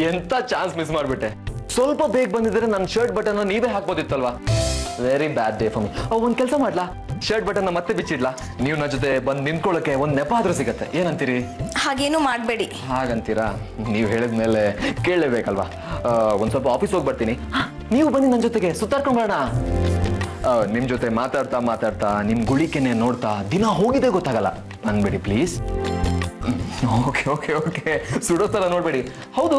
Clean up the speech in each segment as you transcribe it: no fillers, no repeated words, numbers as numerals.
ಎಂತ chance miss ಮಾಡ್ಬಿಟ್ಟೆ. ಸ್ವಲ್ಪ ಬೇಗ ಬಂದಿದ್ರೆ ನನ್ನ ಶರ್ಟ್ ಬಟನ್ ನೀವೇ ಹಾಕ್ಬೋದಿತ್ತಲ್ವಾ. Very bad day for me. ಒಂದ್ ಕೆಲಸ ಮಾಡ್ಲಾ, ಶರ್ಟ್ ಬಟನ್ ಮತ್ತೆ ಬಿಚ್ಚಿಡ್ಲಾ? ನೀವು ನನ್ನ ಜೊತೆ ಬಂದು ನಿಂತ್ಕೊಳ್ಳೋಕೆ ಒಂದ್ ನೆಪ ಆದ್ರೂ ಸಿಗತ್ತೆ. ಏನಂತೀರಿ? ಹಾಗೇನು ಮಾಡ್ಬೇಡಿ. ಹಾಗಂತೀರಾ? ನೀವು ಹೇಳಿದ್ಮೇಲೆ ಕೇಳಲೇಬೇಕಲ್ವಾ. ಒಂದ್ ಸ್ವಲ್ಪ ಆಫೀಸ್ ಹೋಗಿ ಬರ್ತೀನಿ, ನೀವು ಬನ್ನಿ ನನ್ನ ಜೊತೆಗೆ ಸುತ್ತಾಡ್ಕೊಂಡ್ ಬರೋಣ. ನಿಮ್ ಜೊತೆ ಮಾತಾಡ್ತಾ ಮಾತಾಡ್ತಾ ನಿಮ್ ಗುಳಿಕೆನೆ ನೋಡ್ತಾ ದಿನ ಹೋಗಿದ್ದೆ ಗೊತ್ತಾಗಲ್ಲ. ಬಂದ್ಬಿಡಿ ಪ್ಲೀಸ್. ಓಕೆ ಓಕೆ ಓಕೆ, ಸುಡೋ ತರ ನೋಡ್ಬೇಡಿ. ಹೌದು,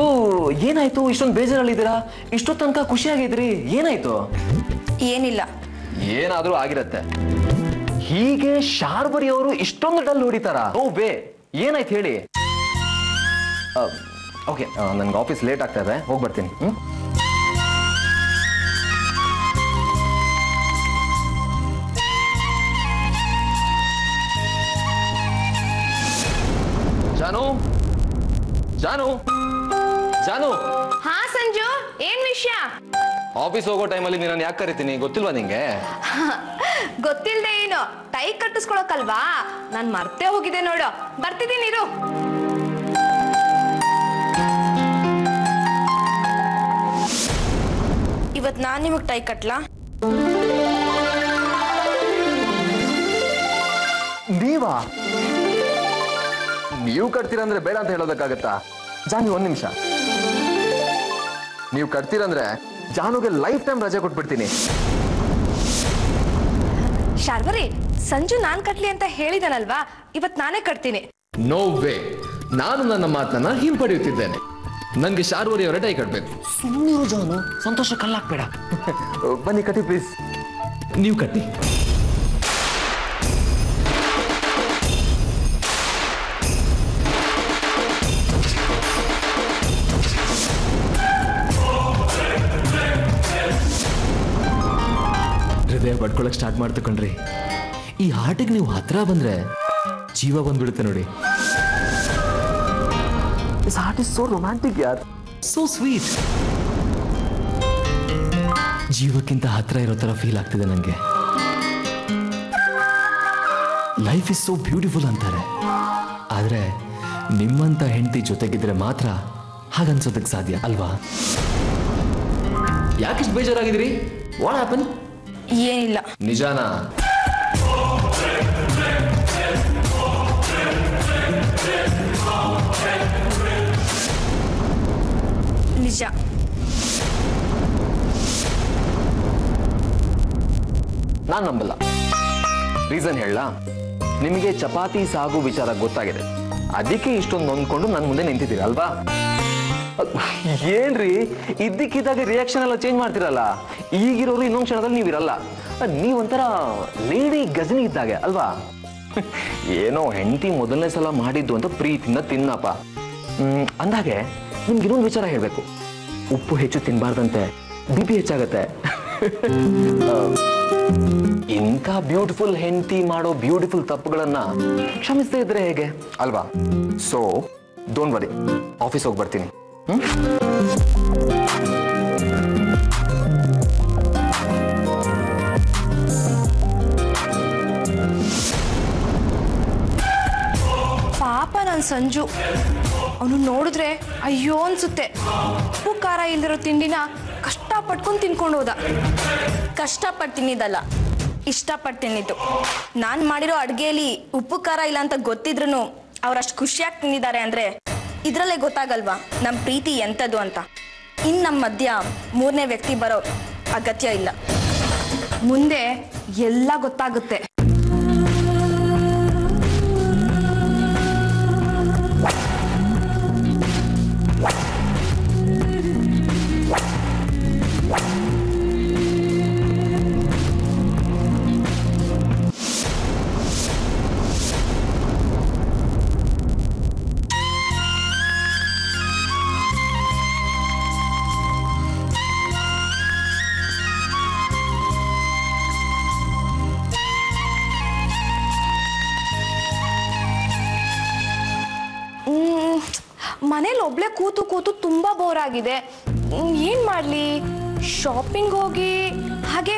ಏನಾಯ್ತು? ಇಷ್ಟೊಂದು ಬೇಜಾರಲ್ಲಿದ್ದೀರಾ? ಇಷ್ಟೊತ್ತು ತನಕ ಖುಷಿಯಾಗಿದ್ರಿ, ಏನಾಯ್ತು? ಏನಿಲ್ಲ. ಏನಾದ್ರೂ ಆಗಿರತ್ತೆ. ಹೀಗೆ ಶಾರ್ವರಿ ಅವರು ಇಷ್ಟೊಂದು ಡಲ್ ಹೊಡಿತಾರ? ಓ ಬೇ, ಏನಾಯ್ತು ಹೇಳಿ. ಓಕೆ, ನನ್ಗೆ ಆಫೀಸ್ ಲೇಟ್ ಆಗ್ತಾ ಇದೆ, ಹೋಗಿ ಬರ್ತೀನಿ. ಜಾನು, ಜಾನು, ಜಾನು. ಹಾ ಸಂಜು, ಏನ್ ವಿಷಯ? ಆಫೀಸ್ ಹೋಗೋ ಟೈಮಲ್ಲಿ ನಾನು ಯಾಕೆ ಕರಿತೀನಿ ಗೊತ್ತಿಲ್ವಾ ನಿಂಗೆ? ಗೊತ್ತಿಲ್ದೆ ಏನು, ಟೈ ಕಟ್ಟಿಸ್ಕೊಳಕಲ್ವಾ? ನಾನ್ ಮರ್ತೇ ಹೋಗಿದೆ ನೋಡು. ಬರ್ತಿದ್ದೀನಿ ಇರು. ಇವತ್ ನಾನ್ ನಿಮಗ್ ಟೈ ಕಟ್ಲಾ? ನೀವಾ? ನೀವು ಕಟ್ತೀರಂದ್ರೆ ಬೇಡ ಅಂತ ಹೇಳೋದಕ್ಕಾಗತ್ತಾ? ಜಾನು, ಒಂದ್ ನಿಮಿಷ. ನೀವು ಕಟ್ತೀರಂದ್ರೆ ಜಾನುಗೆ ಲೈಫ್ ಟೈಮ್ ರಜೆ ಕೊಟ್ಬಿಡ್ತೀನಿ. ಶಾರ್ವರಿ, ಸಂಜು ನಾನ್ ಕಟ್ಲಿ ಅಂತ ಹೇಳಿದನಲ್ವಾ, ಇವತ್ ನಾನೇ ಕಟ್ತೀನಿ. ನೋ ವೇ, ನಾನು ನನ್ನ ಮಾತನ್ನ ಹಿಂಪಡೆಯುತ್ತಿದ್ದೇನೆ. ನನ್ಗೆ ಶಾರ್ವರಿ ಅವರ ಟೈ ಕಟ್ಬೇಕು. ಸುಮ್ಮನೆ ಜಾನು, ಸಂತೋಷ ಕಲ್ಲಾಕ್ಬೇಡ. ಬನ್ನಿ ಕಟ್ಟಿ ಪ್ಲೀಸ್. ನೀವು ಕಟ್ಟಿ. ಹೃದಯ ಬಡ್ಕೊಳಕ್ ಸ್ಟಾರ್ಟ್ ಮಾಡ್ತಕೊಂಡ್ರಿ. ಈ ಹಾರ್ಟಿಗೆ ನೀವು ಹತ್ರ ಬಂದ್ರೆ ಜೀವ ಬಂದ್ಬಿಡುತ್ತೆ ನೋಡಿ. This heart is so romantic, yaar. So sweet. ಜೀವಕ್ಕಿಂತ ಹತ್ರ ಇರೋ ತರ ಫೀಲ್ ಆಗ್ತಿದೆ ನನಗೆ. ಲೈಫ್ ಇಸ್ ಸೋ ಬ್ಯೂಟಿಫುಲ್ ಅಂತಾರೆ, ಆದ್ರೆ ನಿಮ್ಮಂತ ಹೆಂಡತಿ ಜೊತೆಗಿದ್ರೆ ಮಾತ್ರ ಹಾಗನ್ಸೋದಕ್ಕೆ ಸಾಧ್ಯ ಅಲ್ವಾ? ಯಾಕಿಷ್ಟು ಬೇಜಾರಾಗಿದ್ರಿ? What happen? ಏನಿಲ್ಲ. ನಿಜಾನಾ? ನಿಜ. ನಾನ್ ನಂಬಲ್ಲ. ರೀಸನ್ ಹೇಳ? ನಿಮಗೆ ಚಪಾತಿ ಸಾಗು ವಿಚಾರ ಗೊತ್ತಾಗಿದೆ, ಅದಕ್ಕೆ ಇಷ್ಟೊಂದು ನೊಂದ್ಕೊಂಡು ನನ್ನ ಮುಂದೆ ನಿಂತಿದ್ದೀರ ಅಲ್ವಾ? ಏನ್ರಿ ಇದ್ದಕ್ಕಿದ್ದಾಗ ರಿಯಾಕ್ಷನ್ ಎಲ್ಲ ಚೇಂಜ್ ಮಾಡ್ತಿರಲ್ಲ. ಈಗಿರೋರು ಇನ್ನೊಂದು ಕ್ಷಣದಲ್ಲಿ ನೀವಿರಲ್ಲ. ನೀವೊಂಥರ ಲೇಡಿ ಗಜನಿ ಇದ್ದಾಗೆ ಅಲ್ವಾ? ಏನೋ ಹೆಂಡತಿ ಮೊದಲನೇ ಸಲ ಮಾಡಿದ್ದು ಅಂತ ಪ್ರೀತಿಯಿಂದ ತಿನ್ನಪ್ಪ. ಅಂದಾಗೆ ನಿಮ್ಗೆ ಇನ್ನೊಂದು ವಿಚಾರ ಹೇಳ್ಬೇಕು. ಉಪ್ಪು ಹೆಚ್ಚು ತಿನ್ಬಾರ್ದಂತೆ, BP ಹೆಚ್ಚಾಗತ್ತೆ. ಇಂಥ ಬ್ಯೂಟಿಫುಲ್ ಹೆಂಡತಿ ಮಾಡೋ ಬ್ಯೂಟಿಫುಲ್ ತಪ್ಪುಗಳನ್ನ ಕ್ಷಮಿಸದೇ ಇದ್ರೆ ಹೇಗೆ ಅಲ್ವಾ? ಸೊ ಡೋಂಟ್ ವರಿ, ಆಫೀಸ್ ಹೋಗಿ ಬರ್ತೀನಿ. ಪಾಪ ನನ್ ಸಂಜು, ಅವನು ನೋಡಿದ್ರೆ ಅಯ್ಯೋ ಅನ್ಸುತ್ತೆ. ಉಪ್ಪು ಖಾರ ಇಲ್ದಿರೋ ತಿಂಡಿನ ಕಷ್ಟಪಟ್ಕೊಂಡು ತಿನ್ಕೊಂಡು ಹೋದ. ಕಷ್ಟಪಟ್ಟು ತಿನ್ನಿದಲ್ಲ, ಇಷ್ಟಪಟ್ಟು ತಿನ್ನಿದ್ದು. ನಾನು ಮಾಡಿರೋ ಅಡುಗೆಯಲ್ಲಿ ಉಪ್ಪು ಖಾರ ಇಲ್ಲ ಅಂತ ಗೊತ್ತಿದ್ರು ಅವ್ರಷ್ಟು ಖುಷಿಯಾಗಿ ತಿಂದಿದ್ದಾರೆ ಅಂದ್ರೆ ಇದ್ರಲ್ಲೇ ಗೊತ್ತಾಗಲ್ವಾ ನಮ್ಮ ಪ್ರೀತಿ ಎಂಥದ್ದು ಅಂತ. ಇನ್ನು ನಮ್ಮ ಮಧ್ಯ ಮೂರನೇ ವ್ಯಕ್ತಿ ಬರೋ ಅಗತ್ಯ ಇಲ್ಲ. ಮುಂದೆ ಎಲ್ಲ ಗೊತ್ತಾಗುತ್ತೆ. ಮನೇಲಿ ಒಬ್ಳೆ ಕೂತು ಕೂತು ತುಂಬಾ ಬೋರ್ ಆಗಿದೆ. ಏನ್ ಮಾಡ್ಲಿ? ಶಾಪಿಂಗ್ ಹೋಗಿ ಹಾಗೆ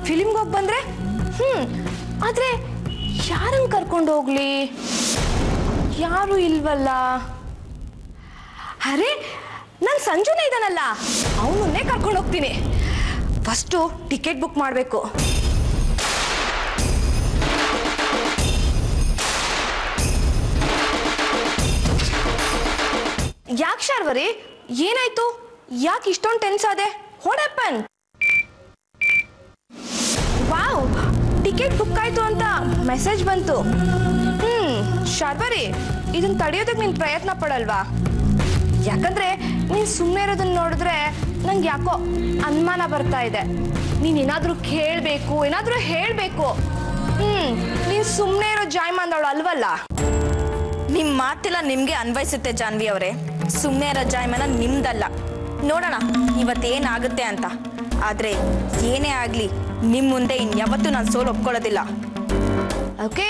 ಫಿಲ್ಮ್ಗೆ ಹೋಗಿ ಬಂದ್ರೆ ಆದ್ರೆ ಯಾರನ್ನು ಕರ್ಕೊಂಡು ಹೋಗ್ಲಿ? ಯಾರು ಇಲ್ವಲ್ಲ. ಅರೆ, ನಾನು ಸಂಜುನೇ ಇದ್ದಾನಲ್ಲ ಅವನನ್ನೇ ಕರ್ಕೊಂಡು ಹೋಗ್ತೀನಿ. ಫಸ್ಟು ಟಿಕೆಟ್ ಬುಕ್ ಮಾಡಬೇಕು. ಯಾಕೆ ಶಾರ್ವರಿ, ಏನಾಯ್ತು? ಯಾಕೆ ಇಷ್ಟೊಂದು ಟೆನ್ಸ್ ಆದೆ? What happen? Wow, ticket book ಆಯ್ತು ಅಂತ ಮೆಸೇಜ್ ಬಂತು. ಶಾರ್ವರಿ, ಇದನ್ನ ತಡೆಯೋದಕ್ಕೆ ನೀನು ಪ್ರಯತ್ನ ಪಡಲ್ವಾ? ಯಾಕಂದ್ರೆ ನೀನು ಸುಮ್ಮನೆ ಇರೋದನ್ನ ನೋಡಿದ್ರೆ ನಂಗೆ ಯಾಕೋ ಅನುಮಾನ ಬರ್ತಾ ಇದೆ. ನೀನು ಏನಾದರೂ ಕೇಳಬೇಕು, ಏನಾದರೂ ಹೇಳಬೇಕು. ನೀನು ಸುಮ್ಮನೆ ಇರೋ ಜಾಯ್ಮಾಂದವಳು ಅಲ್ವಲ್ಲ. ನಿಮ್ಮ ಮಾತೆಲ್ಲ ನಿಮಗೆ ಅನ್ವಯಿಸುತ್ತೆ ಜಾನ್ವಿ ಅವರೇ. ಸುಮ್ಮನೆ ಇರೋ ಜಾಯ್ಮಾನ ನಿಮ್ದಲ್ಲ. ನೋಡೋಣ ಇವತ್ತೇನಾಗುತ್ತೆ ಅಂತ. ಆದರೆ ಏನೇ ಆಗಲಿ ನಿಮ್ಮ ಮುಂದೆ ಇನ್ಯಾವತ್ತೂ ನಾನು ಸೋಲು ಒಪ್ಕೊಳ್ಳೋದಿಲ್ಲ. ಓಕೆ,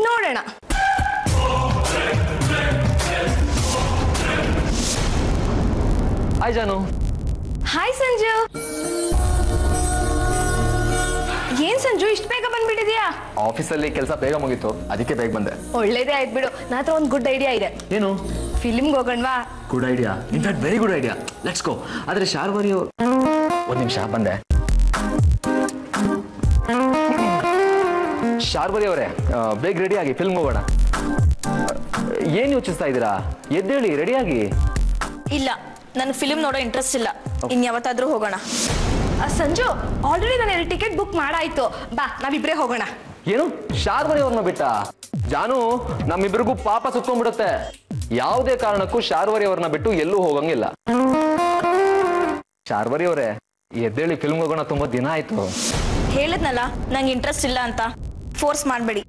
ನೋಡೋಣ. ಹಾಯ್ ಜಾನು. ಹಾಯ್ ಸಂಜು. ಏನ್ ಸಂಜು, ಇಷ್ಟು ಬೇಗ ಬಂದ್ಬಿಟ್ಟಿದ್ಯಾ? ಆಫೀಸಲ್ಲಿ ಕೆಲಸ ಬೇಗ ಮುಗೀತು, ಅದಕ್ಕೆ ಬೇಗ ಬಂದೆ. ಒಳ್ಳೇದೇ ಆಯ್ತು ಬಿಡು. ನನ್ನ ಹತ್ರ ಒಂದು ಗುಡ್ ಐಡಿಯಾ ಇದೆ. ಏನು? ಫಿಲ್ಮ್ಗೆ ಹೋಗೋಣವಾ? Good idea, in fact very good idea. Let's go. ಆದ್ರೆ ಶಾರ್ವರಿ, ಒಂದು ನಿಮಿಷ ಬಂದೆ. ಶಾರ್ವರಿ ಅವರೇ, ಬೇಗ ರೆಡಿ ಆಗಿ ಫಿಲ್ಮ್ ಹೋಗೋಣ. ಏನ್ ಯೋಚಿಸ್ತಾ ಇದ್ದೀರಾ? ಎದ್ದೇಳಿ, ರೆಡಿಯಾಗಿ. ಇಲ್ಲ, ನನಗೆ ಫಿಲ್ಮ್ ನೋಡೋ ಇಂಟ್ರೆಸ್ಟ್ ಇಲ್ಲ. ಇನ್ಯಾವತ್ತಾದ್ರೂ ಹೋಗೋಣ. ಸಂಜು, ಆಲ್ರೆಡಿ ನಾನು 2 ಟಿಕೆಟ್ ಬುಕ್ ಮಾಡಾಯ್ತು. ಬಾ, ನಾವಿಬ್ರೇ ಹೋಗೋಣ. ಏನು? ಶಾರ್ವರಿ ಅವ್ರನ್ನ ಬಿಟ್ಟ? ಜಾನು, ನಮ್ಮಿಬ್ರಿಗೂ ಪಾಪ ಸುತ್ಕೊಂಡ್ಬಿಡುತ್ತೆ. ಯಾವುದೇ ಕಾರಣಕ್ಕೂ ಶಾರ್ವರಿ ಅವ್ರನ್ನ ಬಿಟ್ಟು ಎಲ್ಲೂ ಹೋಗಂಗಿಲ್ಲ. ಶಾರ್ವರಿ ಅವರೇ, ಎದ್ದೇಳಿ ಫಿಲ್ಮ್ ಹೋಗೋಣ, ತುಂಬಾ ದಿನ ಆಯ್ತು. ಹೇಳಿದ್ನಲ್ಲ ನಂಗೆ ಇಂಟ್ರೆಸ್ಟ್ ಇಲ್ಲ ಅಂತ. ಫೋರ್ಸ್ ಮಾಡಬೇಡಿ.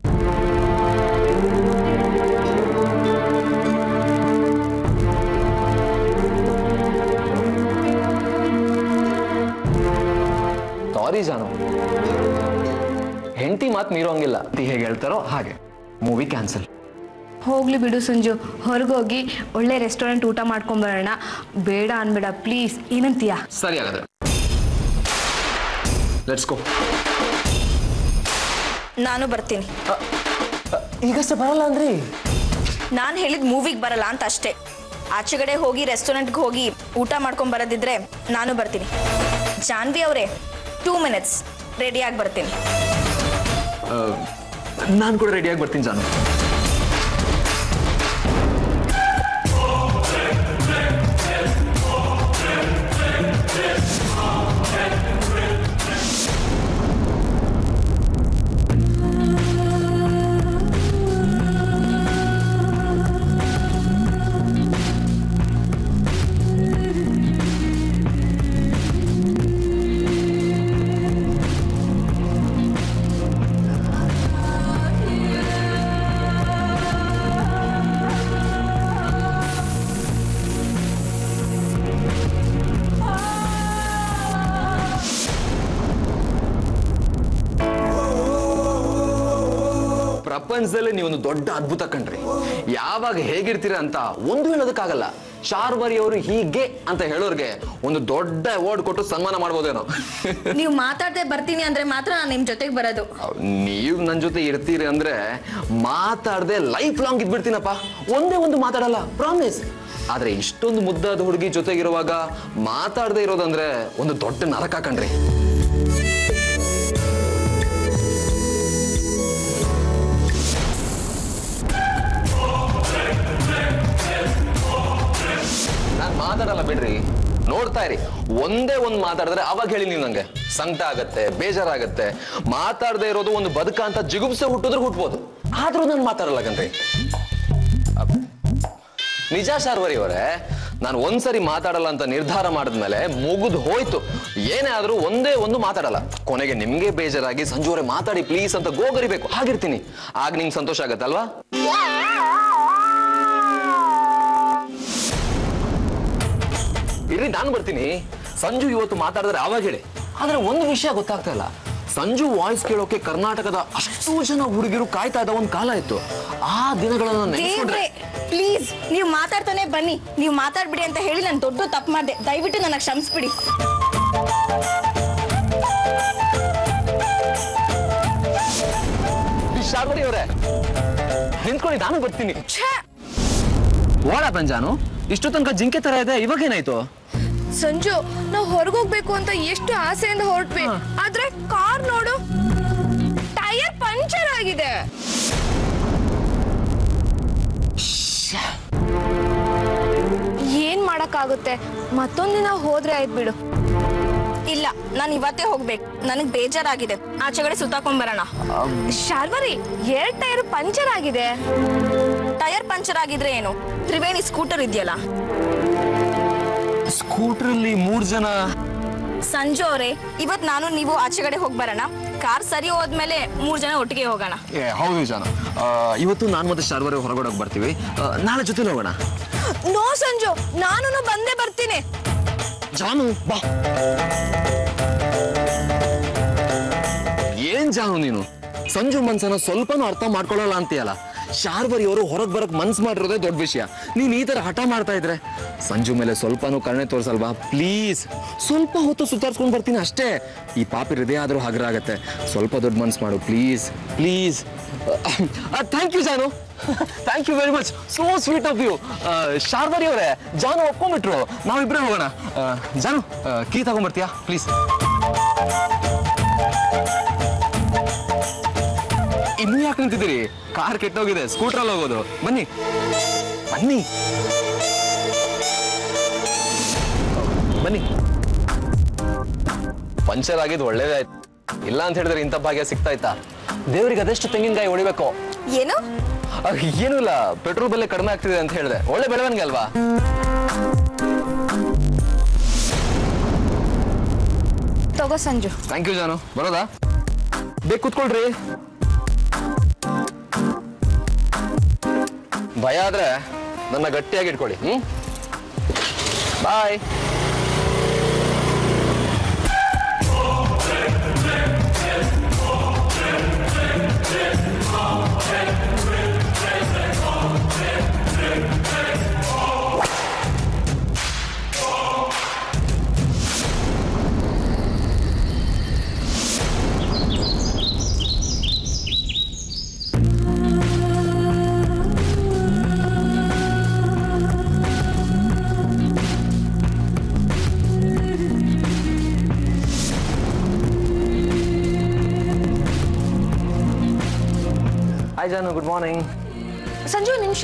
ಸಾರಿ ಜಾನು, ಹೆಂಡತಿ ಮಾತು ಮೀರೋಂಗಿಲ್ಲ. ಹೇಗೆ ಹೇಳ್ತಾರೋ ಹಾಗೆ. Movie cancel. ಹೋಗ್ಲಿ ಬಿಡು ಸಂಜು, ಹೊರಗೋಗಿ ಒಳ್ಳೆ ರೆಸ್ಟೋರೆಂಟ್ ಊಟ ಮಾಡ್ಕೊಂಬರೋಣ. ಬೇಡ ಅನ್ಬೇಡ ಪ್ಲೀಸ್, ಏನಂತೀಯ? ಸರಿ, ಹಾಗಾದ್ರೆ ಲೆಟ್ಸ್ ಗೋ. ನಾನು ಬರ್ತೀನಿ. ಈಗಷ್ಟೇ ಬರಲ್ಲ ಅಂದ್ರಿ? ನಾನು ಹೇಳಿದ ಮೂವಿಗೆ ಬರಲ್ಲ ಅಂತ ಅಷ್ಟೇ. ಆಚೆಗಡೆ ಹೋಗಿ ರೆಸ್ಟೋರೆಂಟ್ಗೆ ಹೋಗಿ ಊಟ ಮಾಡ್ಕೊಂಡು ಬರೋದಿದ್ರೆ ನಾನು ಬರ್ತೀನಿ. ಜಾನ್ವಿ ಅವರೇ, 2 minutes ರೆಡಿಯಾಗಿ ಬರ್ತೀನಿ. ನಾನು ಕೂಡ ರೆಡಿಯಾಗಿ ಬರ್ತೀನಿ ಜಾನು. ಪ್ರಪಂಚದಲ್ಲಿ ನೀವೊಂದು ದೊಡ್ಡ ಅದ್ಭುತ ಕಂಡ್ರಿ. ಯಾವಾಗ ಹೇಗಿರ್ತೀರ ಅಂತ ಒಂದು ಹೇಳೋದಕ್ಕಾಗಲ್ಲ. ಶಾರ್ವರಿ ಅವರು ಹೀಗೆ ಅಂತ ಹೇಳೋರ್ಗೆ ಒಂದು ದೊಡ್ಡ ಅವಾರ್ಡ್ ಕೊಟ್ಟು ಸನ್ಮಾನ ಮಾಡ್ಬೋದೇನೋ. ನೀವು ಮಾತಾಡದೆ ಬರ್ತೀನಿ ಅಂದ್ರೆ ಮಾತ್ರ ನಾನು ನಿಮ್ ಜೊತೆಗೆ ಬರೋದು. ನೀವು ನನ್ನ ಜೊತೆ ಇರ್ತೀರಿ ಅಂದ್ರೆ ಮಾತಾಡದೆ ಲೈಫ್ ಲಾಂಗ್ ಇದ್ಬಿಡ್ತೀನಪ್ಪ. ಒಂದೇ ಒಂದು ಮಾತಾಡಲ್ಲ, ಪ್ರಾಮಿಸ್. ಆದ್ರೆ ಇಷ್ಟೊಂದು ಮುದ್ದಾದ ಹುಡುಗಿ ಜೊತೆಗಿರುವಾಗ ಮಾತಾಡದೆ ಇರೋದಂದ್ರೆ ಒಂದು ದೊಡ್ಡ ನರಕ ಕಣ್ರಿ. ನಾನು ಮಾತಾಡಲ್ಲ ಬಿಡ್ರಿ, ನೋಡ್ತಾ ಇರಿ. ಒಂದೇ ಒಂದು ಮಾತಾಡಿದ್ರೆ ಅವಾಗ ಹೇಳಿ ನೀವು ನಂಗೆ ಸಂಕಟ ಆಗತ್ತೆ, ಬೇಜಾರಾಗತ್ತೆ. ಮಾತಾಡದೆ ಇರೋದು ಒಂದು ಬದುಕ ಅಂತ ಜಿಗುಪ್ಸೆ ಹುಟ್ಟಿದ್ರೆ ಹುಟ್ಬೋದು, ಆದ್ರೂ ನಾನು ಮಾತಾಡಲ್ಲ ಕಣ್ರಿ. ನಿಜ ಶಾರ್ವರಿ ಅವರೇ, ನಾನು ಒಂದ್ಸರಿ ಮಾತಾಡಲ್ಲ ಅಂತ ನಿರ್ಧಾರ ಮಾಡಿದ್ಮೇಲೆ ಮುಗಿದು ಹೋಯ್ತು. ಏನೇ ಆದ್ರೂ ಒಂದೇ ಒಂದು ಮಾತಾಡಲ್ಲ. ಕೊನೆಗೆ ನಿಮ್ಗೆ ಬೇಜಾರಾಗಿ ಸಂಜು ಅವರೇ ಮಾತಾಡಿ ಪ್ಲೀಸ್ ಅಂತ ಗೋಗರಿಬೇಕು, ಹಾಗಿರ್ತೀನಿ. ಆಗ ನಿಮ್ಗೆ ಸಂತೋಷ ಆಗತ್ತಲ್ವಾ? ಇರ್ರಿ, ನಾನು ಬರ್ತೀನಿ. ಸಂಜು ಇವತ್ತು ಮಾತಾಡಿದ್ರೆ ಆವಾಗ ಹೇಳಿ. ಆದ್ರೆ ಒಂದು ವಿಷಯ ಗೊತ್ತಾಗ್ತಾ ಇಲ್ಲ. ಸಂಜು ವಾಯ್ಸ್ ಕೇಳೋಕೆ ಕರ್ನಾಟಕದ ಅಷ್ಟು ಜನ ಹುಡುಗಿರು ಕಾಯ್ತಾ ಇದ್ದ ಒಂದು ಕಾಲ ಇತ್ತು. ಆ ದಿನಗಳನ್ನ ನೆನೆಸ್ಕೊಂಡ್ರೆ ಪ್ಲೀಸ್ ನೀವು ಮಾತಾಡ್ತಾನೆ ಬನ್ನಿ. ನೀವು ಮಾತಾಡ್ಬಿಡಿ ಅಂತ ಹೇಳಿ ನಾನು ದೊಡ್ಡ ತಪ್ಪು ಮಾಡಿದೆ. ದಯವಿಟ್ಟು ನನಗೆ ಕ್ಷಮಿಸ್ಬಿಡಿ. ಶಾರ್ವರಿ ಅವರೇ, ನಿಂತ್ಕೊಳ್ಳಿ, ನಾನು ಬರ್ತೀನಿ. ವಾಡ ಪಂಜಾನು ಇಷ್ಟು ತನಕ ಜಿಂಕೆ ತರ ಇದೆ, ಇವಾಗೇನಾಯ್ತು? ಸಂಜು, ನಾವು ಹೊರಗೋಗ್ಬೇಕು ಅಂತ ಎಷ್ಟು ಆಸೆಯಿಂದ ಹೊರಟ್ವಿ, ಆದ್ರೆ ಕಾರ್ ನೋಡು, ಟೈರ್ ಪಂಚರ್ ಆಗಿದೆ. ಏನ್ ಮಾಡಕ್ಕಾಗುತ್ತೆ, ಮತ್ತೊಂದಿನ ಹೋದ್ರೆ ಆಯ್ತು ಬಿಡು. ಇಲ್ಲ, ನಾನು ಇವತ್ತೇ ಹೋಗ್ಬೇಕು, ನನಗ್ ಬೇಜಾರಾಗಿದೆ. ಆಚೆಗಡೆ ಸುತ್ತಾಕೊಂಡ್ಬರೋಣ. ಶಾರ್ವರಿ, 2 ಟೈರ್ ಪಂಚರ್ ಆಗಿದೆ. ಟೈರ್ ಪಂಚರ್ ಆಗಿದ್ರೆ ಏನು, ತ್ರಿವೇಣಿ ಸ್ಕೂಟರ್ ಇದೆಯಲ್ಲ. ಸ್ಕೂಟರ್ ಅಲ್ಲಿ 3 ಜನ. ಸಂಜು ಅವರೇ, ಇವತ್ ನಾನು ನೀವು ಆಚೆಗಡೆ ಹೋಗಿ ಬರೋಣ. ಕಾರ್ ಸರಿ ಹೋದ್ಮೇಲೆ 3 ಜನ ಒಟ್ಟಿಗೆ ಹೋಗೋಣ. ಹೌದು ಜಾನು, ಇವತ್ತು ನಾನು ಮತ್ತೆ ಶಾರ್ವರಿ ಹೊರಗಡೆ ಬರ್ತೀವಿ, ನಾಳೆ ಜೊತೆ ಹೋಗೋಣ. ನೋ ಸಂಜು, ನಾನು ಬಂದೇ ಬರ್ತೀನಿ. ಜಾನು ಬಾ. ಏನ್ ಜಾನು ನೀನು ಸಂಜು ಮನ್ಸನ ಸ್ವಲ್ಪನೂ ಅರ್ಥ ಮಾಡ್ಕೊಳ್ಳಲ್ಲ ಅಂತೀಯಲ್ಲ. ಶಾರ್ವರಿ ಅವರು ಹೊರಗೆ ಬರಕ್ ಮನ್ಸು ಮಾಡಿರೋದೇ ದೊಡ್ಡ ವಿಷಯ. ನೀನ್ ಈ ತರ ಹಠ ಮಾಡ್ತಾ ಇದ್ರೆ ಸಂಜು ಮೇಲೆ ಸ್ವಲ್ಪನೂ ಕರುಣೆ ತೋರ್ಸಲ್ವಾ? ಪ್ಲೀಸ್, ಸ್ವಲ್ಪ ಹೊತ್ತು ಸುತ್ತಾಡ್ಸ್ಕೊಂಡ್ ಬರ್ತೀನಿ ಅಷ್ಟೇ. ಈ ಪಾಪಿ ಹೃದಯ ಆದ್ರೂ ಹಗರ ಆಗತ್ತೆ. ಸ್ವಲ್ಪ ದೊಡ್ಡ ಮನ್ಸು ಮಾಡು please please. Thank you Jaanu, thank you very much, so sweet of you. Sharvari ಅವರೇ, ಜಾನು ಒಪ್ಕೊಂಡ್ಬಿಟ್ರು, ನಾವಿಬ್ರೇ ಹೋಗೋಣ. ಜಾನು, ಕೀ ತಗೊಂಡ್ಬರ್ತೀಯಾ ಪ್ಲೀಸ್? ಇನ್ನೂ ಯಾಕೆ ನಿಂತಿದ್ದೀರಿ? ಕಾರ್ ಕೆಟ್ಟೋಗಿದೆ, ಸ್ಕೂಟ್ರಲ್ಲಿ ಹೋಗೋದು. ಬನ್ನಿ ಬನ್ನಿ ಬನ್ನಿ. ಪಂಚರ್ ಆಗಿದ್ದು ಒಳ್ಳೇದೇ ಆಯ್ತು. ಇಲ್ಲ ಅಂತ ಹೇಳಿದ್ರೆ ಇಂಥ ಭಾಗ್ಯ ಸಿಗ್ತಾ ಇತ್ತಾ? ದೇವ್ರಿಗೆ ಅದೆಷ್ಟು ತೆಂಗಿನಕಾಯಿ ಹೊಡಿಬೇಕು. ಏನು? ಏನೂ ಇಲ್ಲ, ಪೆಟ್ರೋಲ್ ಬೆಲೆ ಕಡಿಮೆ ಆಗ್ತಿದೆ ಅಂತ ಹೇಳಿದೆ. ಒಳ್ಳೆ ಬೆಳವಣಿಗೆ ಅಲ್ವಾ? ತಗೋ ಸಂಜು. ಥ್ಯಾಂಕ್ ಯು ಜಾನು. ಬರೋದಾ? ಬೇಗ ಕೂತ್ಕೊಳ್ರಿ. ಭಯ ಆದ್ರೆ ನನ್ನ ಗಟ್ಟಿಯಾಗಿ ಇಟ್ಕೊಳ್ಳಿ. ಬಾಯ್. ಹಾಯ್ ಜಾನು, ಗುಡ್ ಮಾರ್ನಿಂಗ್. ಸಂಜು, ನಿಮಿಷ.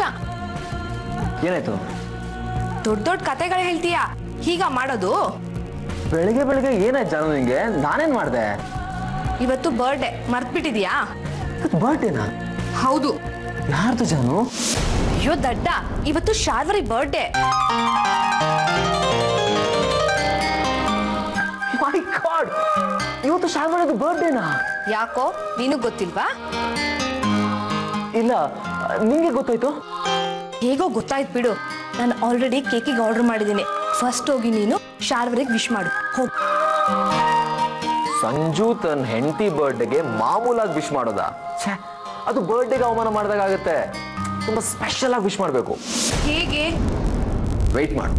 ಏನಾಯ್ತು? ದೊಡ್ಡ ದೊಡ್ಡ ಕತೆಗಳು ಹೇಳ್ತೀಯಾ, ಹೀಗ ಮಾಡೋದು? ಬೆಳಿಗ್ಗೆ ಬೆಳಿಗ್ಗೆ ಏನಾಯ್ತು ಜಾನು ನಿಂಗೆ? ನಾನೇನ್ ಮಾಡ್ದೆ? ಇವತ್ತು ಬರ್ಡೇ, ಮರ್ತ್ಬಿಟ್ಟಿದ್ಯಾ? ಬರ್ಡೇನಾ? ಹೌದು. ಯಾರ್ದು ಜಾನು? ಅಯ್ಯೋ ದಡ್ಡ, ಇವತ್ತು ಶಾರ್ವರಿ ಬರ್ಡೇ. ಮೈ ಗಾಡ್, ಇವತ್ತು ಶಾರ್ವರಿದು ಬರ್ಡೇನಾ? ಯಾಕೋ, ನೀನು ಗೊತ್ತಿಲ್ವಾ? ಇಲ್ಲ, ನಿಂಗೆ ಗೊತ್ತಾಯ್ತು? ಹೇಗೋ ಗೊತ್ತಾಯ್ತು ಬಿಡು. ನಾನು ಆಲ್ರೆಡಿ ಕೇಕಿಗೆ ಆರ್ಡರ್ ಮಾಡಿದ್ದೀನಿ. ಫಸ್ಟ್ ಹೋಗಿ ನೀನು ಶಾರ್ವರಿಗೆ ವಿಶ್ ಮಾಡು. ಹೋಗ್. ಸಂಜು ತನ್ನ ಹೆಂಡತಿ ಬರ್ಡೇಗೆ ಮಾಮೂಲಾಗಿ ವಿಶ್ ಮಾಡೋದಾ? ಛೇ, ಅದು ಬರ್ಡೇಗೆ ಅವಮಾನ ಮಾಡಿದಾಗುತ್ತೆ. ತುಂಬಾ ಸ್ಪೆಷಲ್ ಆಗಿ ವಿಶ್ ಮಾಡಬೇಕು. ಹೇಗೆ? ವೆಯ್ಟ್ ಮಾಡು.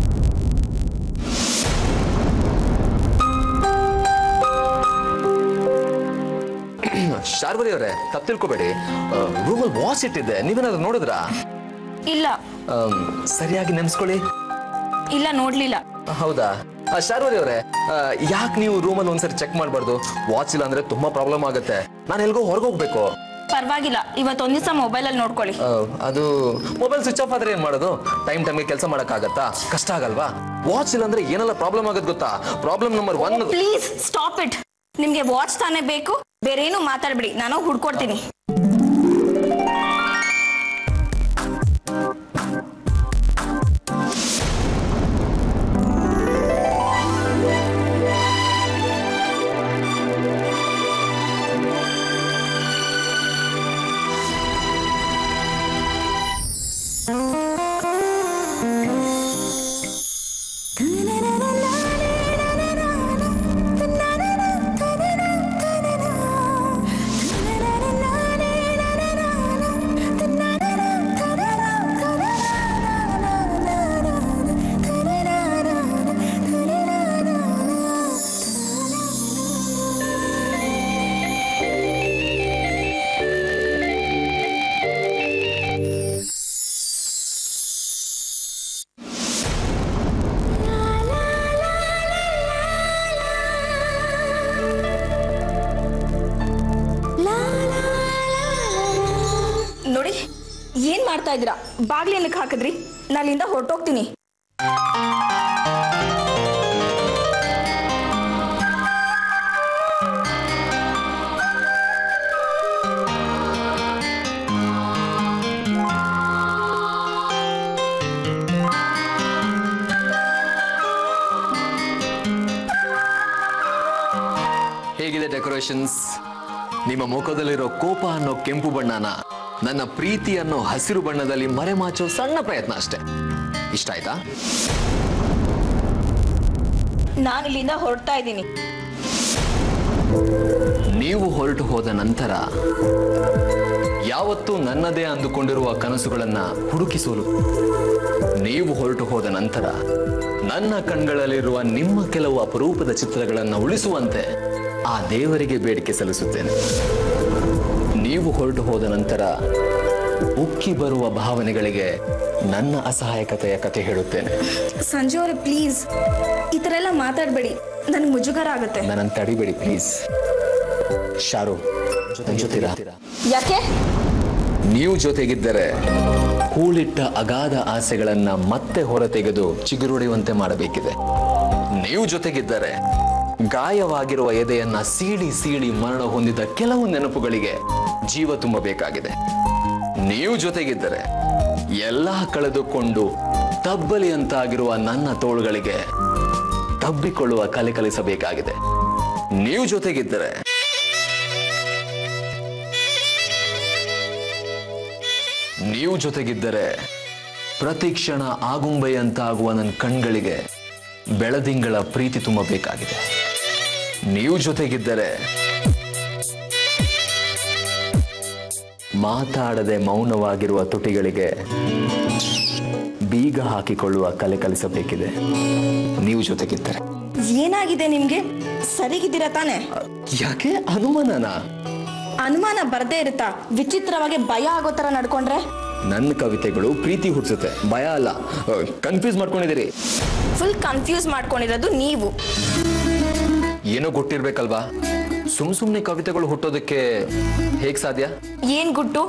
ಶಾರ್ವರಿ ಅವರೇ, ತಪ್ಪು ತಿಳ್ಕೊಬೇಡಿ, ರೂಮಲ್ಲಿ ವಾಚ್ ಇಟ್ಟಿದ್ದೆ, ನೀವೇನಾದ್ರು ನೋಡಿದ್ರಾ? ಇಲ್ಲ. ಸರಿಯಾಗಿ ನೆನ್ಸ್ಕೊಳ್ಳಿ. ಇಲ್ಲ, ನೋಡ್ಲಿಲ್ಲ. ಹೌದಾ? ಶಾರ್ವರಿ ಅವರೇ, ಯಾಕೆ ನೀವು ರೂಮಲ್ಲಿ ಒಂದ್ಸರಿ ಚೆಕ್ ಮಾಡಬಾರ್ದು? ವಾಚ್ ಇಲ್ಲ ಅಂದ್ರೆ ತುಂಬಾ ಪ್ರಾಬ್ಲಮ್ ಆಗುತ್ತೆ. ನಾನು ಎಲ್ಗೋ ಹೊರಗೋಗ್ಬೇಕು. ಪರವಾಗಿಲ್ಲ, ಇವತ್ತೊಂದ್ ದಿವಸ ಮೊಬೈಲಲ್ಲಿ ನೋಡ್ಕೊಳ್ಳಿ. ಅದು ಮೊಬೈಲ್ ಸ್ವಿಚ್ ಆಫ್ ಆದ್ರೆ ಏನ್ ಮಾಡೋದು? ಟೈಮ್ಗೆ ಕೆಲಸ ಮಾಡಕ್ಕಾಗತ್ತಾ? ಕಷ್ಟ ಆಗಲ್ವಾ? ವಾಚ್ ಇಲ್ಲ ಅಂದ್ರೆ ಏನೆಲ್ಲ ಪ್ರಾಬ್ಲಮ್ ಆಗೋದು ಗೊತ್ತಾ? Problem number 1. Please stop it. ನಿಮ್ಗೆ ವಾಚ್ ತಾನೇ ಬೇಕು, ಬೇರೆ ಏನು ಮಾತಾಡ್ಬಿಡಿ, ನಾನು ಹುಡ್ಕೊಡ್ತೀನಿ. ಮಾಡ್ತಾ ಇದ್ದೀರಾ? ಬಾಗ್ಲಿ ಏನಕ್ಕೆ ಹಾಕಿದ್ರಿ? ನಾನು ಇಲ್ಲಿಂದ ಹೊರಟೋಗ್ತೀನಿ. ಹೇಗಿದೆ ಡೆಕೋರೇಷನ್ಸ್? ನಿಮ್ಮ ಮುಖದಲ್ಲಿರೋ ಕೋಪ ಅನ್ನೋ ಕೆಂಪು ಬಣ್ಣನ ನನ್ನ ಪ್ರೀತಿ ಅನ್ನೋ ಹಸಿರು ಬಣ್ಣದಲ್ಲಿ ಮರೆಮಾಚೋ ಸಣ್ಣ ಪ್ರಯತ್ನ ಅಷ್ಟೇ. ಇಷ್ಟ ಆಯ್ತಾ? ನಾನು ಇಲ್ಲಿಂದ ಹೊರಡ್ತಾ ಇದ್ದೀನಿ. ನೀವು ಹೊರಟು ಹೋದ ನಂತರ ಯಾವತ್ತೂ ನನ್ನದೇ ಅಂದುಕೊಂಡಿರುವ ಕನಸುಗಳನ್ನ ಹುಡುಕಿಸೋಲು, ನೀವು ಹೊರಟು ಹೋದ ನಂತರ ನನ್ನ ಕಣ್ಗಳಲ್ಲಿರುವ ನಿಮ್ಮ ಕೆಲವು ಅಪರೂಪದ ಚಿತ್ರಗಳನ್ನು ಉಳಿಸುವಂತೆ ಆ ದೇವರಿಗೆ ಬೇಡಿಕೆ ಸಲ್ಲಿಸುತ್ತೇನೆ. ನೀವು ಹೊರಟು ಹೋದ ನಂತರ ಉಕ್ಕಿ ಬರುವ ಭಾವನೆಗಳಿಗೆ ನನ್ನ ಅಸಹಾಯಕತೆಯ ಕತೆ ಹೇಳುತ್ತೇನೆ. ಸಂಜು ಅವರೇ, ಪ್ಲೀಸ್ ಈ ಥರ ಎಲ್ಲ ಮಾತಾಡಬೇಡಿ, ನನಗೆ ಮುಜುಗರ ಆಗುತ್ತೆ. ನನ್ನನ್ನು ತಡಿಬೇಡಿ ಪ್ಲೀಸ್. ಶಾರು, ಜೊತೆರಾ? ಯಾಕೆ? ನೀವು ಜೊತೆಗಿದ್ದರೆ ಹೂಳಿಟ್ಟ ಅಗಾಧ ಆಸೆಗಳನ್ನ ಮತ್ತೆ ಹೊರತೆಗೆದು ಚಿಗುರೊಡೆಯುವಂತೆ ಮಾಡಬೇಕಿದೆ. ನೀವು ಜೊತೆಗಿದ್ದರೆ ಗಾಯವಾಗಿರುವ ಎದೆಯನ್ನ ಸೀಳಿ ಸೀಳಿ ಮರಣ ಹೊಂದಿದ ಕೆಲವು ನೆನಪುಗಳಿಗೆ ಜೀವ ತುಂಬಬೇಕಾಗಿದೆ. ನೀವು ಜೊತೆಗಿದ್ದರೆ ಎಲ್ಲ ಕಳೆದುಕೊಂಡು ತಬ್ಬಲಿಯಂತಾಗಿರುವ ನನ್ನ ತೋಳುಗಳಿಗೆ ತಬ್ಬಿಕೊಳ್ಳುವ ಕಲೆ ಕಲಿಸಬೇಕಾಗಿದೆ. ನೀವು ಜೊತೆಗಿದ್ದರೆ ಪ್ರತಿ ಕ್ಷಣ ಆಗುಂಬೆಯಂತಾಗುವ ನನ್ನ ಕಣ್ಗಳಿಗೆ ಬೆಳದಿಂಗಳ ಪ್ರೀತಿ ತುಂಬಬೇಕಾಗಿದೆ. ನೀವು ಜೊತೆಗಿದ್ದರೆ ಮಾತಾಡದೆ ಮೌನವಾಗಿರುವ ತುಟಿಗಳಿಗೆ ಬೀಗ ಹಾಕಿಕೊಳ್ಳುವ ಕಲೆ ಕಲಿಸಬೇಕಿದೆ. ನೀವು ಜೊತೆಗಿದ್ದರೆ. ಏನಾಗಿದೆ ನಿಮ್ಗೆ? ಸರಿಗಿದ್ದೀರಾ ತಾನೆ? ಯಾಕೆ ಅನುಮಾನನ? ಅನುಮಾನ ಬರ್ದೇ ಇರುತ್ತಾ? ವಿಚಿತ್ರವಾಗಿ ಭಯ ಆಗೋ ತರ ನಡ್ಕೊಂಡ್ರೆ? ನನ್ನ ಕವಿತೆಗಳು ಪ್ರೀತಿ ಹುಟ್ಟಿಸುತ್ತೆ, ಭಯ ಅಲ್ಲ. ಕನ್ಫ್ಯೂಸ್ ಮಾಡ್ಕೊಂಡಿದ್ದೀರಿ. ಫುಲ್ ಕನ್ಫ್ಯೂಸ್ ಮಾಡ್ಕೊಂಡಿರೋದು ನೀವು. ಏನೋ ಗೊತ್ತಿರ್ಬೇಕಲ್ವಾ? ಸುಮ್ನೆ ಕವಿತೆಗಳು ಹುಟ್ಟೋದಕ್ಕೆ ಹೇಗ್ ಸಾಧ್ಯ? ಏನ್ ಗುಟ್ಟು?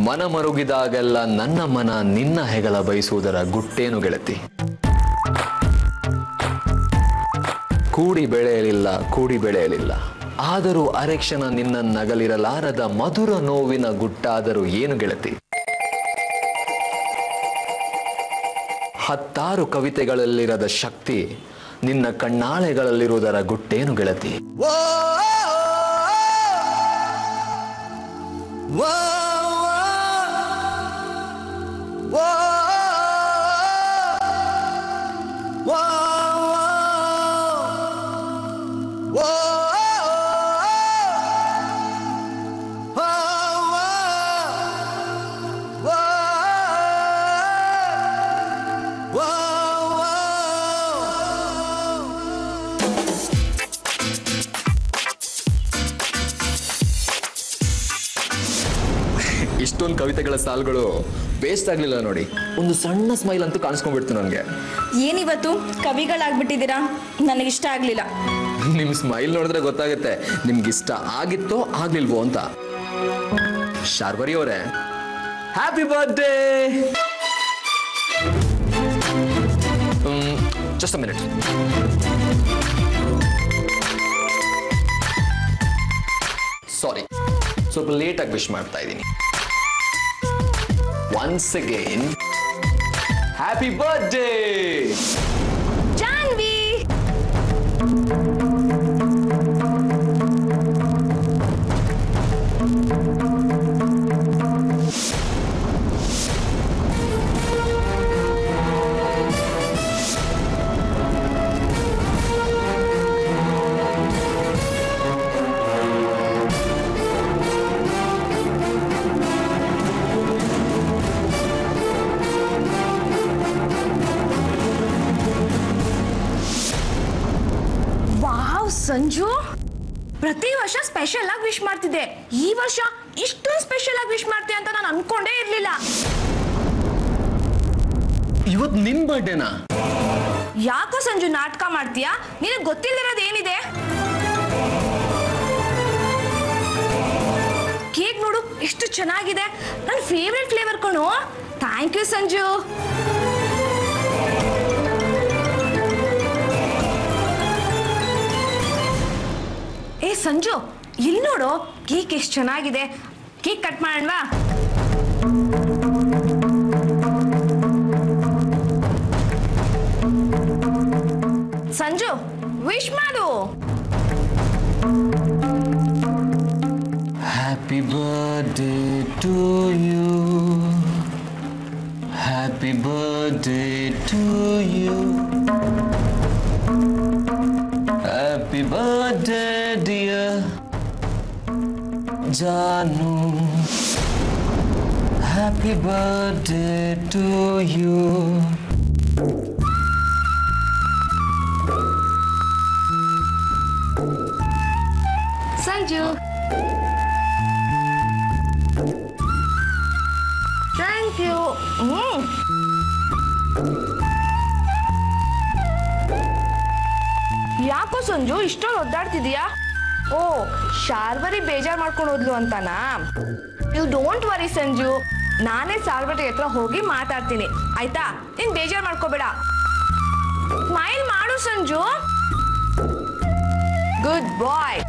ಮನ ಮರುಗಿದಾಗೆಲ್ಲ ನನ್ನ ಮನ ನಿನ್ನ ಹೆಗಲ ಬಯಸುವುದರ ಗುಟ್ಟೇನು ಗೆಳತಿ? ಕೂಡಿ ಬೆಳೆಯಲಿಲ್ಲ ಆದರೂ ಅರೆಕ್ಷಣ ನಿನ್ನ ನಗಲಿರಲಾರದ ಮಧುರ ನೋವಿನ ಗುಟ್ಟಾದರೂ ಏನು ಗೆಳತಿ? 10 ಕವಿತೆಗಳಲ್ಲಿರದ ಶಕ್ತಿ ನಿನ್ನ ಕಣ್ಣಾಳೆಗಳಲ್ಲಿರುವುದರ ಗುಟ್ಟೇನು ಗೆಳತಿ? ಇಷ್ಟೊಂದು ಕವಿತೆಗಳ ಸಾಲುಗಳು ವೇಸ್ಟ್ ಆಗ್ಲಿಲ್ಲ ನೋಡಿ. ಒಂದು ಸಣ್ಣ ಸ್ಮೈಲ್ ಅಂತೂ ಕಾಣಿಸ್ಕೊಂಡ್ಬಿಡ್ತು ನನಗೆ. ಏನಿವತ್ತು ಕವಿಗಳಾಗ್ಬಿಟ್ಟಿದ್ದೀರಾ? ನನಗಿಷ್ಟ ಆಗ್ಲಿಲ್ಲ. ನಿಮ್ ಸ್ಮೈಲ್ ನೋಡಿದ್ರೆ ಗೊತ್ತಾಗುತ್ತೆ ನಿಮ್ಗೆ ಇಷ್ಟ ಆಗಿತ್ತೋ ಆಗ್ಲಿಲ್ವೋ ಅಂತ. ಶಾರ್ವರಿ ಅವರೇ, happy birthday! Just a minute. Sorry, ಸ್ವಲ್ಪ ಲೇಟ್ ಆಗಿ ವಿಶ್ ಮಾಡ್ತಾ ಇದ್ದೀನಿ. Once again, happy birthday! Janhvi! Sanju, ಪ್ರತಿ ವರ್ಷ ಸ್ಪೆಷಲ್ ಆಗಿ ವಿಶ್ ಮಾಡ್ತಿದ್ದೆ. ಈ ವರ್ಷ ಇಷ್ಟೊಂದು ಸ್ಪೆಷಲ್ ಆಗಿ ವಿಶ್ ಮಾಡ್ತೀಯ ಅಂತ ನಾನು ಅನ್ಕೊಂಡೇ ಇರ್ಲಿಲ್ಲ. ಇವತ್ತು ನಿನ್ ಬರ್ಡೇನಾ? ಯಾಕೋ ಸಂಜು ನಾಟಕ ಮಾಡ್ತೀಯಾ? ನಿನಗೆ ಗೊತ್ತಿಲ್ಲದಿರೋದು ಏನಿದೆ? ಕೇಕ್ ನೋಡು, ಚೆನ್ನಾಗಿದೆ, ನನ್ನ ಫೇವ್ರೆಟ್ ಫ್ಲೇವರ್ ಕಣೋ. Thank you Sanju. ಏ ಸಂಜು, ಇಲ್ಲಿ ನೋಡು, ಕೇಕ್ ಎಷ್ಟು ಚೆನ್ನಾಗಿದೆ. ಕೇಕ್ ಕಟ್ ಮಾಡೋಣವಾ? ಸಂಜು, ವಿಶ್ ಮಾಡು. Happy birthday to you, happy birthday to you, happy birthday dear Janu, happy birthday to you. Sanju, thank you. ಯಾಕೋ ಸಂಜು ಇಷ್ಟೊಂದು ಒದ್ದಾಡ್ತಿದೀಯಾ? ಓ, ಶಾರ್ವರಿ ಬೇಜಾರು ಮಾಡ್ಕೊಂಡು ಹೋದ್ಲು ಅಂತನಾ? ಯು ಡೋಂಟ್ ವರಿ ಸಂಜು, ನಾನೇ ಶಾರ್ವರಿ ಹತ್ರ ಹೋಗಿ ಮಾತಾಡ್ತೀನಿ, ಆಯ್ತಾ? ನೀನ್ ಬೇಜಾರು ಮಾಡ್ಕೋಬೇಡ. ಸ್ಮೈಲ್ ಮಾಡು ಸಂಜು. ಗುಡ್ ಬಾಯ್.